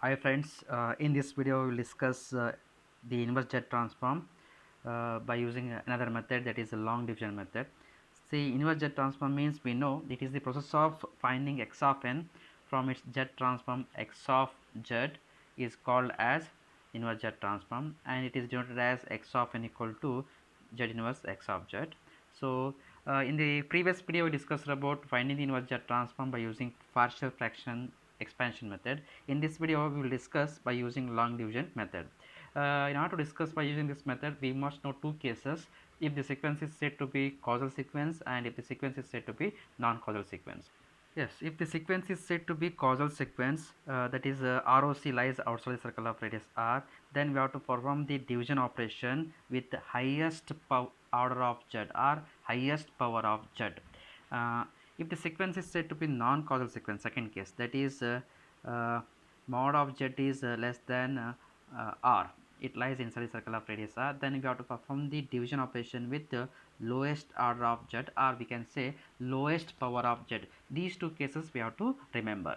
Hi friends, in this video we will discuss the inverse jet transform by using another method, that is a long division method. See, inverse jet transform means we know it is the process of finding x of n from its jet transform x of z is called as inverse jet transform, and it is denoted as x of n equal to z inverse x of z. So in the previous video we discussed about finding the inverse jet transform by using partial fraction expansion method. In this video we will discuss by using long division method. In order to discuss by using this method, we must know two cases: if the sequence is said to be causal sequence and if the sequence is said to be non-causal sequence. Yes, if the sequence is said to be causal sequence, that is ROC lies outside the circle of radius R, then we have to perform the division operation with the highest order of Z or highest power of Z. Uh, if the sequence is said to be non-causal sequence, second case, that is uh, mod of Z is less than R, it lies inside the circle of radius R, then we have to perform the division operation with the lowest order of Z, or we can say lowest power of Z. These two cases we have to remember.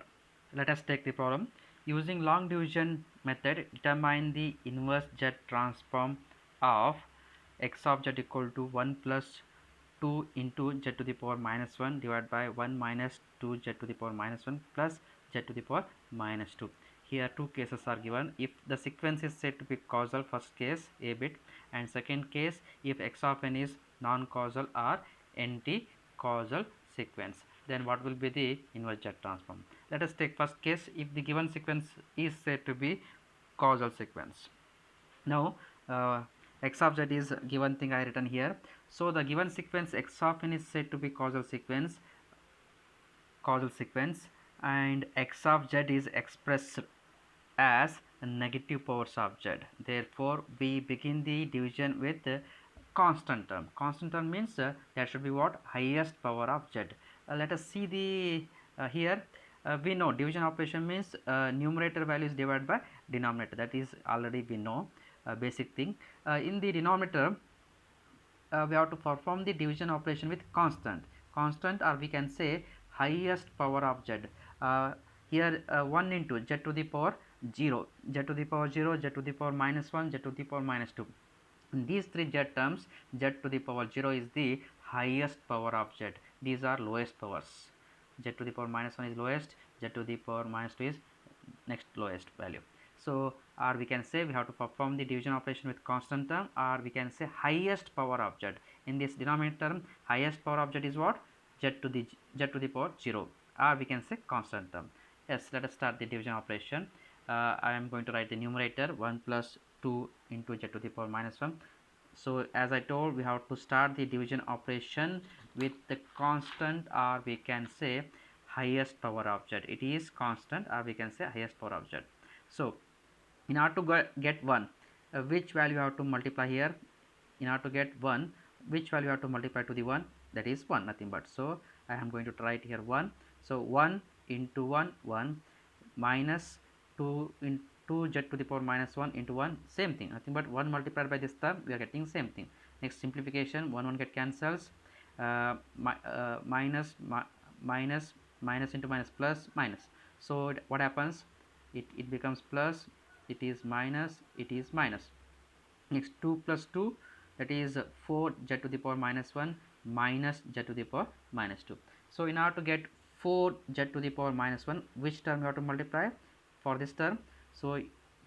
Let us take the problem. Using long division method, determine the inverse Z transform of x of z equal to 1 plus 2 into z to the power minus 1 divided by 1 minus 2 z to the power minus 1 plus z to the power minus 2. Here two cases are given. If the sequence is said to be causal, first case a bit, and second case if x of n is non-causal or anti-causal sequence, then what will be the inverse Z transform? Let us take first case. If the given sequence is said to be causal sequence, now x of z is given thing I written here. So the given sequence x of n is said to be causal sequence, and x of z is expressed as negative powers of z. Therefore we begin the division with constant term. Constant term means that should be what? Highest power of z. Let us see the here. We know division operation means numerator value is divided by denominator. That is already we know, basic thing. In the denominator we have to perform the division operation with constant, or we can say highest power of z. Here 1 into z to the power 0, z to the power 0, z to the power minus 1, z to the power minus 2. In these three z terms, z to the power 0 is the highest power of z. These are lowest powers. Z to the power minus 1 is lowest, z to the power minus 2 is next lowest value. So or we can say we have to perform the division operation with constant term, or we can say highest power of z. In this denominator term, highest power of z is what? Z to the power 0, or we can say constant term. Yes, let us start the division operation. I am going to write the numerator 1 plus 2 into z to the power minus 1. So as I told, we have to start the division operation with the constant, or we can say highest power of z. It is constant, or we can say highest power of z. So in order to get 1, which value you have to multiply here? In order to get 1, which value you have to multiply to the 1? That is 1, nothing but. So I am going to write here 1. So 1 into 1, 1, minus 2 into 2 z to the power minus 1 into 1, same thing, nothing but 1 multiplied by this term, we are getting same thing. Next simplification, 1 get cancels, minus minus into minus plus minus. So what happens? It becomes plus, it is minus, it is minus. Next 2 plus 2, that is 4 z to the power minus 1 minus z to the power minus 2. So in order to get 4 z to the power minus 1, which term we have to multiply for this term? So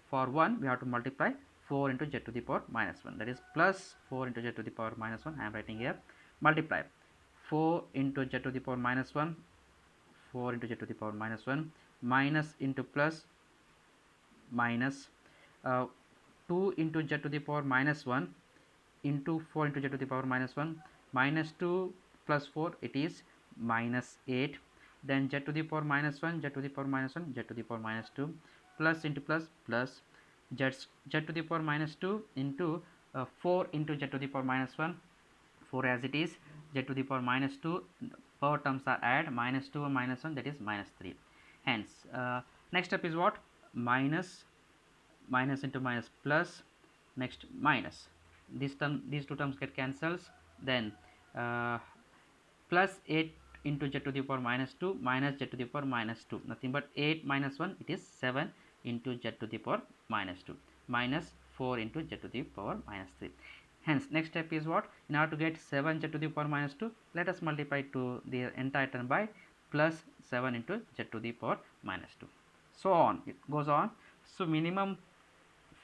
for 1 we have to multiply 4 into z to the power minus 1, that is plus 4 into z to the power minus 1. I am writing here, multiply 4 into z to the power minus 1, 4 into z to the power minus 1, minus into plus minus uh, 2 into z to the power minus 1 into 4 into z to the power minus 1, minus 2 plus 4, it is minus 8. Then z to the power minus 1, z to the power minus 1, z to the power minus 2, plus into plus plus z to the power minus 2 into 4 into z to the power minus 1, 4 as it is, z to the power minus 2, power terms are add, minus 2 minus 1, that is minus 3. Hence next step is what? Minus into minus plus, next minus, these two terms get cancels. Then uh, plus 8 into z to the power minus 2 minus z to the power minus 2, nothing but 8 minus 1, it is 7 into z to the power minus 2 minus 4 into z to the power minus 3. Hence, next step is what? In order to get 7z to the power minus 2, let us multiply to the entire term by plus 7 into z to the power minus 2. So on, it goes on. So minimum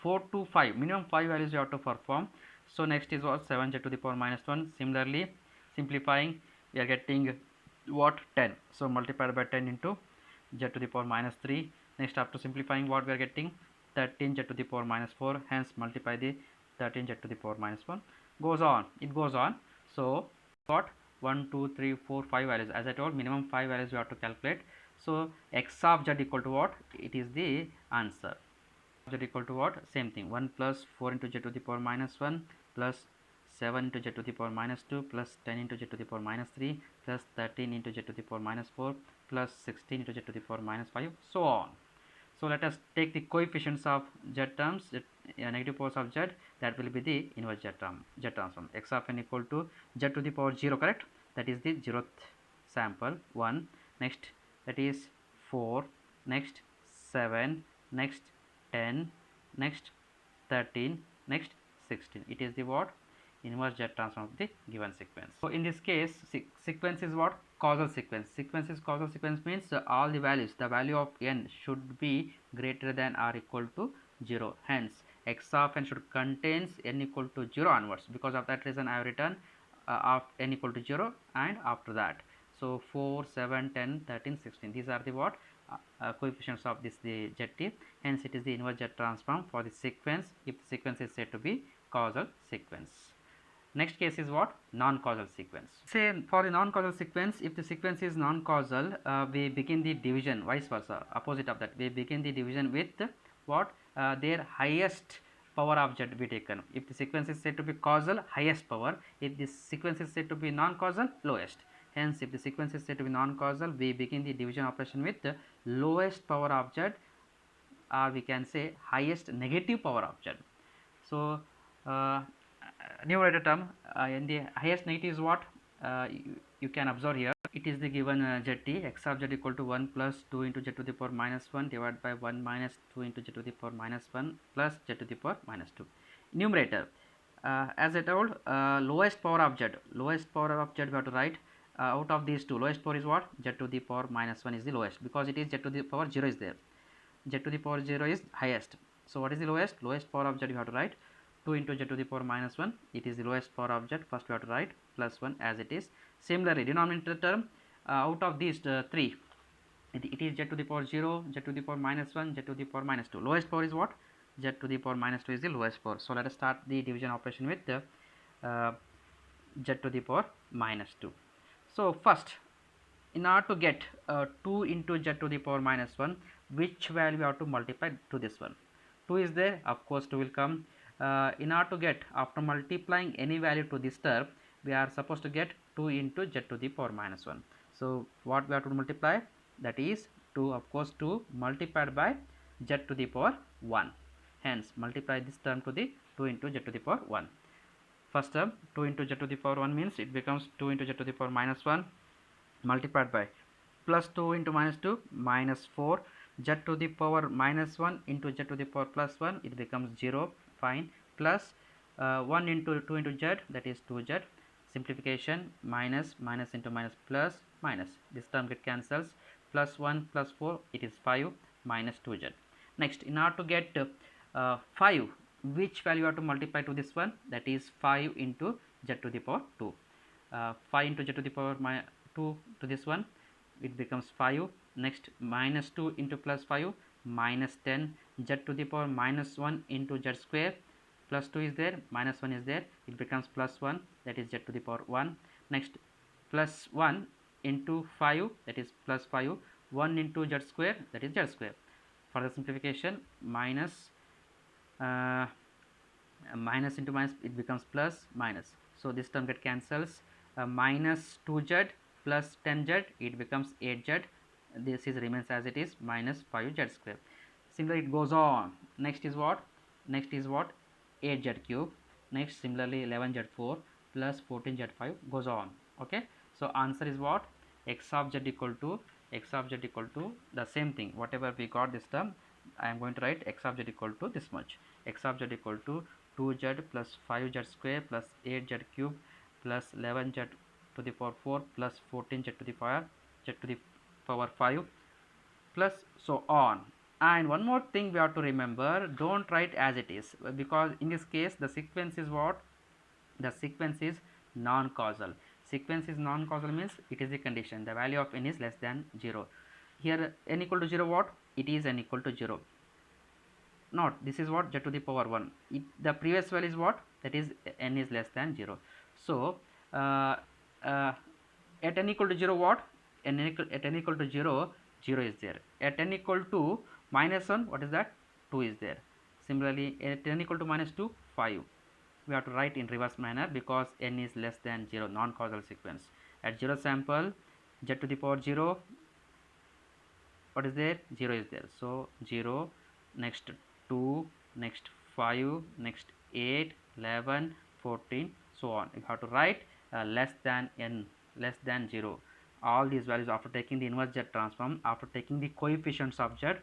4 to 5, minimum 5 values you have to perform. So next is what? 7z to the power minus 1. Similarly, simplifying, we are getting what? 10. So multiplied by 10 into z to the power minus 3. Next, after simplifying, what we are getting? 13z to the power minus 4. Hence multiply the 13z to the power minus 1. Goes on, it goes on. So what? 1 2 3 4 5 values. As I told, minimum 5 values you have to calculate. So x of z equal to what? It is the answer. Z equal to what? Same thing, 1 plus 4 into z to the power minus 1 plus 7 into z to the power minus 2 plus 10 into z to the power minus 3 plus 13 into z to the power minus 4 plus 16 into z to the power minus 5, so on. So let us take the coefficients of z terms, negative powers of z, that will be the inverse z transform. X of n equal to z to the power 0, correct? That is the 0th sample, 1. Next, that is 4. Next, 7. Next, 10. Next, 13. Next, 16. It is the what? Inverse z transform of the given sequence. So in this case, sequence is what? Causal sequence. Sequence is causal sequence means all the values, the value of n should be greater than or equal to 0. Hence, x of n should contains n equal to 0 onwards. Because of that reason, I have written of n equal to 0 and after that. So 4, 7, 10, 13, 16. These are the what? Coefficients of this the zt. Hence, it is the inverse z transform for the sequence if the sequence is said to be causal sequence. Next case is what? Non-causal sequence. Say for the non-causal sequence, if the sequence is non-causal, we begin the division, vice versa, opposite of that. We begin the division with what? Their highest power of z be taken. If the sequence is said to be causal, highest power. If the sequence is said to be non-causal, lowest. Hence, if the sequence is said to be non-causal, we begin the division operation with the lowest power of z, or we can say highest negative power of z. So, numerator term in the highest negative is what? You can observe here. It is the given zt. X of z equal to 1 plus 2 into z to the power minus 1 divided by 1 minus 2 into z to the power minus 1 plus z to the power minus 2. Numerator, as I told, lowest power of z. Lowest power of z we have to write. Out of these two, lowest power is what? Z to the power minus 1 is the lowest, because it is z to the power 0 is there. Z to the power 0 is highest. So what is the lowest? Lowest power of z you have to write 2 into z to the power minus 1. It is the lowest power of z. First we have to write plus 1 as it is. Similarly, denominator term, out of these three, it is z to the power 0, z to the power minus 1, z to the power minus 2. Lowest power is what? Z to the power minus 2 is the lowest power. So let us start the division operation with z to the power minus 2. So first, in order to get 2 into z to the power minus 1, which value we have to multiply to this one? 2 is there, of course 2 will come. In order to get, after multiplying any value to this term, we are supposed to get 2 into z to the power minus 1. So what we have to multiply? That is 2, of course 2 multiplied by z to the power 1. Hence multiply this term to the 2 into z to the power 1. First term 2 into z to the power 1 means it becomes 2 into z to the power minus 1 multiplied by plus 2 into minus 2 minus 4, z to the power minus 1 into z to the power plus 1, it becomes 0, fine, plus 1 into 2 into z, that is 2z, simplification, minus into minus plus minus, this term get cancels, plus 1 plus 4, it is 5 minus 2z. Next, in order to get 5, which value you have to multiply to this one? That is 5 into z to the power 2. 5 into z to the power 2 to this one, it becomes 5. Next, minus 2 into plus 5, minus 10, z to the power minus 1 into z square, plus 2 is there, minus 1 is there, it becomes plus 1, that is z to the power 1. Next, plus 1 into 5, that is plus 5, 1 into z square, that is z square. For the simplification, minus minus into minus, it becomes plus minus. So this term get cancels. Minus 2z plus 10z, it becomes 8z. This is remains as it is, minus 5z square. Similarly, it goes on. Next is what? Next is what? 8z cube. Next, similarly 11z4 plus 14z5 goes on. Okay. So answer is what? X of z equal to the same thing. Whatever we got this term, I am going to write x of z equal to this much. X of z equal to 2z plus 5z square plus 8z cube plus 11z to the power 4 plus 14z to the power 5 plus so on. And one more thing we have to remember, don't write as it is, because in this case the sequence is what? The sequence is non-causal. Sequence is non-causal means it is the condition, the value of n is less than 0. Here n equal to 0, what? It is n equal to 0. Not, this is what? Z to the power 1. The previous value is what? That is n is less than 0. So uh, uh, at n equal to 0, what? At n equal to 0, 0 is there. At n equal to minus 1, what is that? 2 is there. Similarly, at n equal to minus 2, 5. We have to write in reverse manner because n is less than 0, non-causal sequence. At 0 sample, z to the power 0, what is there? 0 is there. So 0, next 2, next 5, next 8, 11, 14, so on. You have to write less than n, less than 0. All these values after taking the inverse Z transform, after taking the coefficients of Z,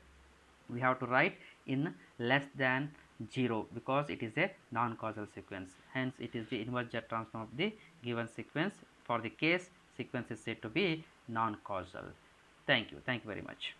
we have to write in less than 0 because it is a non-causal sequence. Hence it is the inverse Z transform of the given sequence for the case sequence is said to be non-causal. Thank you very much.